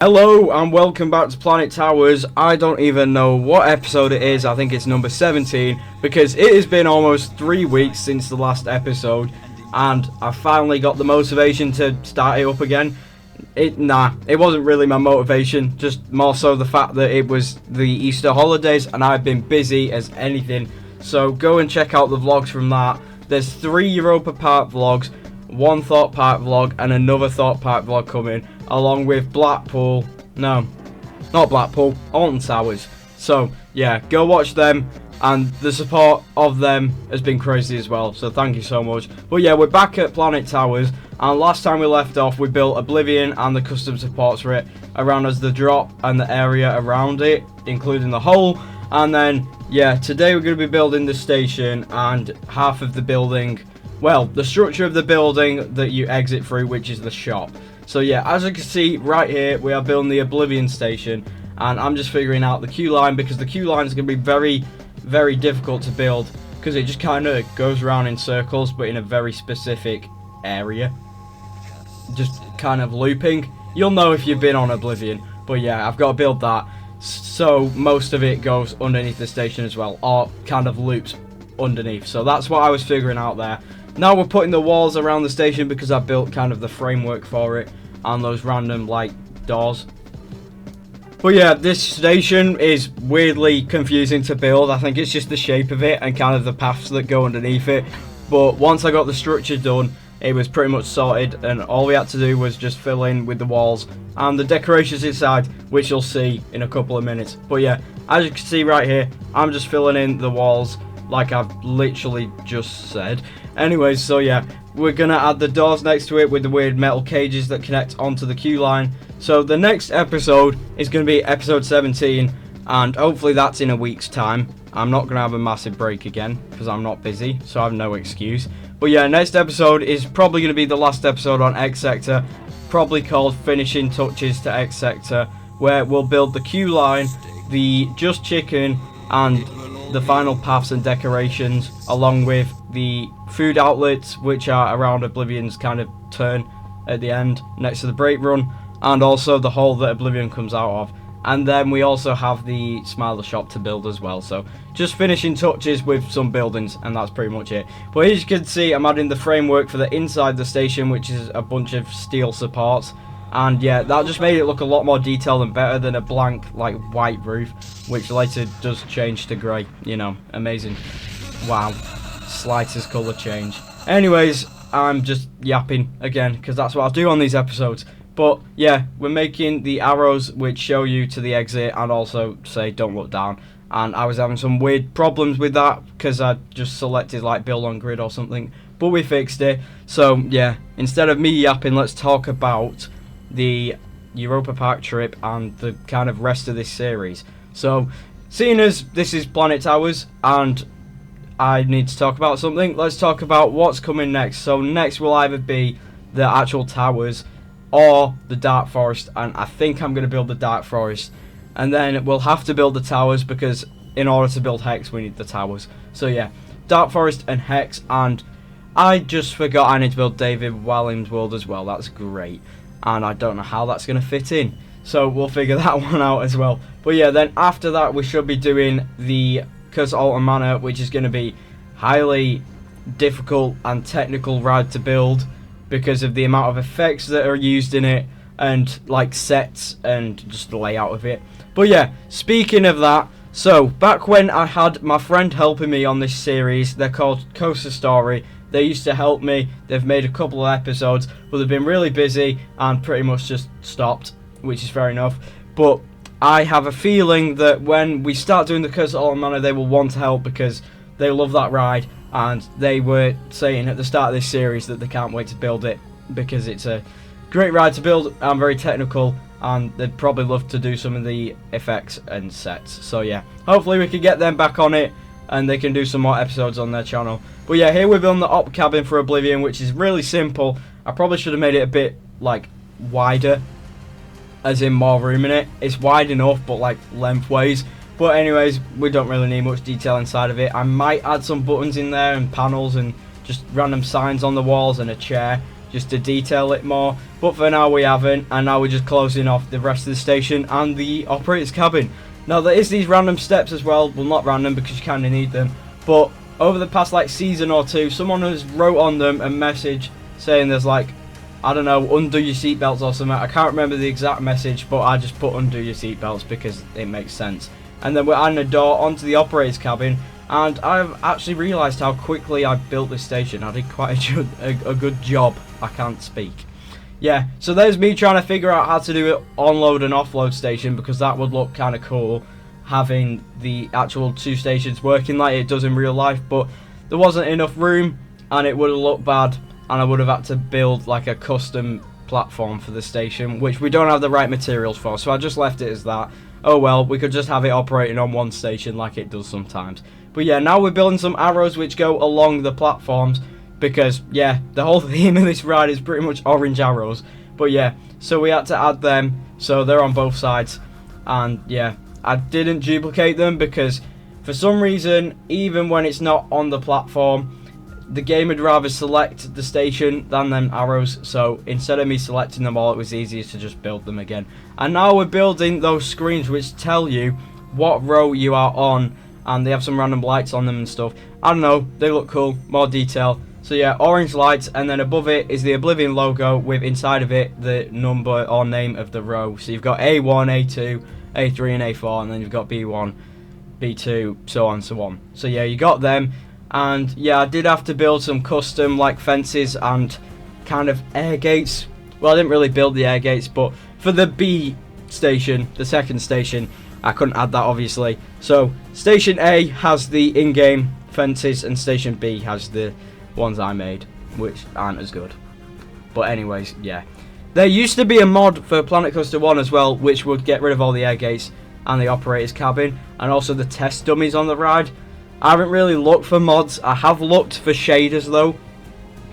Hello and welcome back to Planet Towers. I don't even know what episode it is. I think it's number 17 because it has been almost 3 weeks since the last episode and I finally got the motivation to start it up again. It wasn't really my motivation, just more so the fact that it was the Easter holidays and I've been busy as anything. So go and check out the vlogs from that. There's 3 Europa Park vlogs, 1 Thought Park vlog and another Thought Park vlog coming, along with Alton Towers. So yeah, go watch them, and the support of them has been crazy as well, so thank you so much. But yeah, we're back at Planet Towers, and last time we left off we built Oblivion and the custom supports for it around as the drop and the area around it, including the hole. And then yeah, today we're going to be building the station and half of the building, well, the structure of the building that you exit through, which is the shop. So yeah, as you can see right here, we are building the Oblivion station, and I'm just figuring out the queue line because the queue line is going to be very, very difficult to build because it just kind of goes around in circles, but in a very specific area, just kind of looping. You'll know if you've been on Oblivion, but yeah, I've got to build that so most of it goes underneath the station as well, or kind of loops underneath. So that's what I was figuring out there. Now we're putting the walls around the station because I built kind of the framework for it and those random like doors. But yeah, this station is weirdly confusing to build. I think it's just the shape of it and kind of the paths that go underneath it. But once I got the structure done, it was pretty much sorted, and all we had to do was just fill in with the walls and the decorations inside, which you'll see in a couple of minutes. But yeah, as you can see right here, I'm just filling in the walls like I've literally just said. Anyways, so yeah, we're gonna add the doors next to it with the weird metal cages that connect onto the queue line. So the next episode is gonna be episode 17, and hopefully that's in a week's time. I'm not gonna have a massive break again because I'm not busy, so I have no excuse. But yeah, next episode is probably gonna be the last episode on X Sector, probably called Finishing Touches to X Sector, where we'll build the queue line, the Just Chicken, and the final paths and decorations, along with the food outlets which are around Oblivion's kind of turn at the end next to the break run, and also the hole that Oblivion comes out of. And then we also have the Smiler shop to build as well, so just finishing touches with some buildings, and that's pretty much it. But as you can see, I'm adding the framework for the inside the station, which is a bunch of steel supports. And yeah, that just made it look a lot more detailed and better than a blank like white roof, which later does change to grey. You know, amazing. Wow, slightest colour change. Anyways, I'm just yapping again because that's what I'll do on these episodes. But yeah, we're making the arrows which show you to the exit and also say don't look down. And I was having some weird problems with that because I just selected like build on grid or something, but we fixed it. So yeah, instead of me yapping, let's talk about the Europa Park trip and the kind of rest of this series. So seeing as this is Planet Towers and I need to talk about something, let's talk about what's coming next. So next will either be the actual towers or the Dark Forest, and I think I'm going to build the Dark Forest, and then we'll have to build the towers because in order to build Hex we need the towers. So yeah, Dark Forest and Hex, and I just forgot I need to build David Walliams' world as well. That's great, and I don't know how that's going to fit in, so we'll figure that one out as well. But yeah, then after that we should be doing the Curse of Alton Manor, which is going to be highly difficult and technical ride to build because of the amount of effects that are used in it and like sets and just the layout of it. But yeah, speaking of that, so back when I had my friend helping me on this series, they're called Coaster Story. They used to help me. They've made a couple of episodes, but they've been really busy and pretty much just stopped, which is fair enough. But I have a feeling that when we start doing the Curse of Alton Manor, they will want to help because they love that ride, and they were saying at the start of this series that they can't wait to build it because it's a great ride to build and very technical, and they'd probably love to do some of the effects and sets. So yeah, hopefully we can get them back on it and they can do some more episodes on their channel. But yeah, here we're building the op cabin for Oblivion, which is really simple. I probably should have made it a bit like wider, as in more room in it. It's wide enough, but like lengthways. But anyways, we don't really need much detail inside of it. I might add some buttons in there and panels and just random signs on the walls and a chair. just to detail it more. But for now we haven't, and now we're just closing off the rest of the station and the operator's cabin. Now there is these random steps as well. Well, not random because you kind of need them, but over the past like season or two, someone has wrote on them a message saying there's like, I don't know, undo your seatbelts or something. I can't remember the exact message, but I just put undo your seatbelts because it makes sense. And then we're adding a door onto the operator's cabin, and I've actually realised how quickly I built this station. I did quite a good job. I can't speak. Yeah, so there's me trying to figure out how to do an onload and offload station, because that would look kind of cool, having the actual two stations working like it does in real life. But there wasn't enough room, and it would have looked bad, and I would have had to build like a custom platform for the station, which we don't have the right materials for, so I just left it as that. Oh well, we could just have it operating on one station like it does sometimes. But yeah, now we're building some arrows which go along the platforms, because yeah, the whole theme of this ride is pretty much orange arrows. But yeah, so we had to add them, so they're on both sides. And yeah, I didn't duplicate them because for some reason, even when it's not on the platform, the game would rather select the station than them arrows. So instead of me selecting them all, it was easier to just build them again. And now we're building those screens which tell you what row you are on, and they have some random lights on them and stuff. I don't know, they look cool, more detail. So yeah, orange lights, and then above it is the Oblivion logo with inside of it the number or name of the row. So you've got A1, A2, A3 and A4, and then you've got B1, B2, so on and so on. So yeah, you got them. And yeah, I did have to build some custom like fences and kind of air gates. Well, I didn't really build the air gates, but for the B station, the second station, I couldn't add that obviously. So station A has the in-game fences, and station B has the ones I made, which aren't as good. But anyways, yeah. There used to be a mod for Planet Coaster 1 as well, which would get rid of all the air gates and the operator's cabin, and also the test dummies on the ride. I haven't really looked for mods. I have looked for shaders though,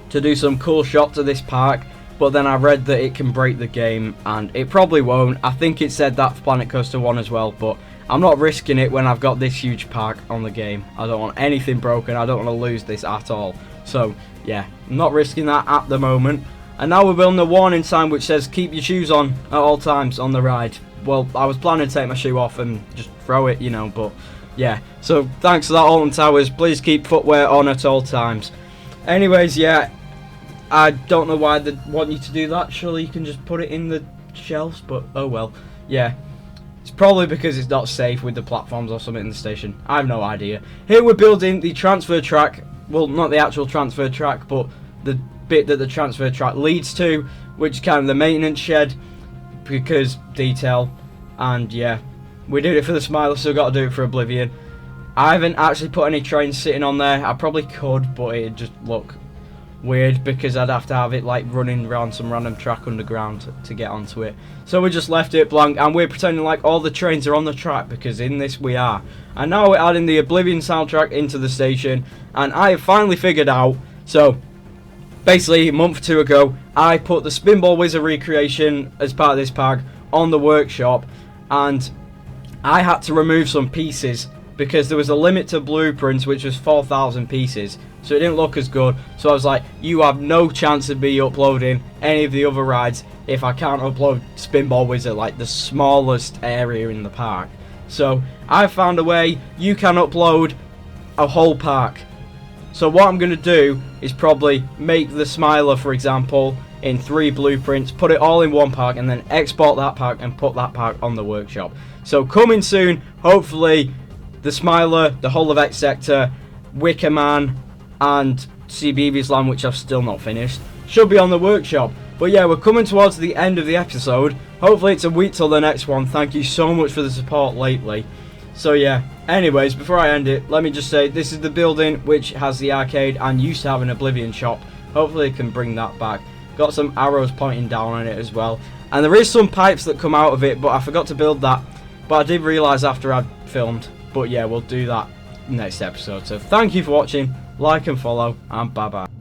to do some cool shots of this park, but then I read that it can break the game, and it probably won't. I think it said that for Planet Coaster 1 as well, but I'm not risking it when I've got this huge park on the game. I don't want anything broken. I don't want to lose this at all. So yeah, I'm not risking that at the moment. And now we're building a warning sign which says keep your shoes on at all times on the ride. Well, I was planning to take my shoe off and just throw it, you know, but yeah. So thanks for that, Alton Towers. Please keep footwear on at all times. Anyways, yeah, I don't know why they want you to do that. Surely you can just put it in the shelves, but oh well. Yeah, it's probably because it's not safe with the platforms or something in the station. I have no idea. Here we're building the transfer track. Well, not the actual transfer track, but the bit that the transfer track leads to, which is kind of the maintenance shed, because detail. And yeah, we did it for the Smiler, so got to do it for Oblivion. I haven't actually put any trains sitting on there. I probably could, but it'd just look weird because I'd have to have it like running around some random track underground to get onto it. So we just left it blank, and we're pretending like all the trains are on the track, because in this we are. And now we're adding the Oblivion soundtrack into the station, and I have finally figured out. So basically a month or two ago, I put the Spinball Wizard Recreation as part of this park on the workshop, and I had to remove some pieces because there was a limit to blueprints, which was 4,000 pieces, so it didn't look as good. So I was like, you have no chance of me uploading any of the other rides if I can't upload Spinball Wizard, like the smallest area in the park. So I found a way you can upload a whole park. So what I'm going to do is probably make the Smiler, for example, in 3 blueprints, put it all in one park, and then export that park and put that park on the workshop. So coming soon, hopefully, the Smiler, the whole of X Sector, Wicker Man, and CBeebies Land, which I've still not finished, should be on the workshop. But yeah, we're coming towards the end of the episode. Hopefully it's a week till the next one. Thank you so much for the support lately. So yeah, anyways, before I end it, let me just say this is the building which has the arcade and used to have an Oblivion shop. Hopefully I can bring that back. Got some arrows pointing down on it as well. And there is some pipes that come out of it, but I forgot to build that. But I did realise after I'd filmed. But yeah, we'll do that next episode. So thank you for watching, like and follow, and bye bye.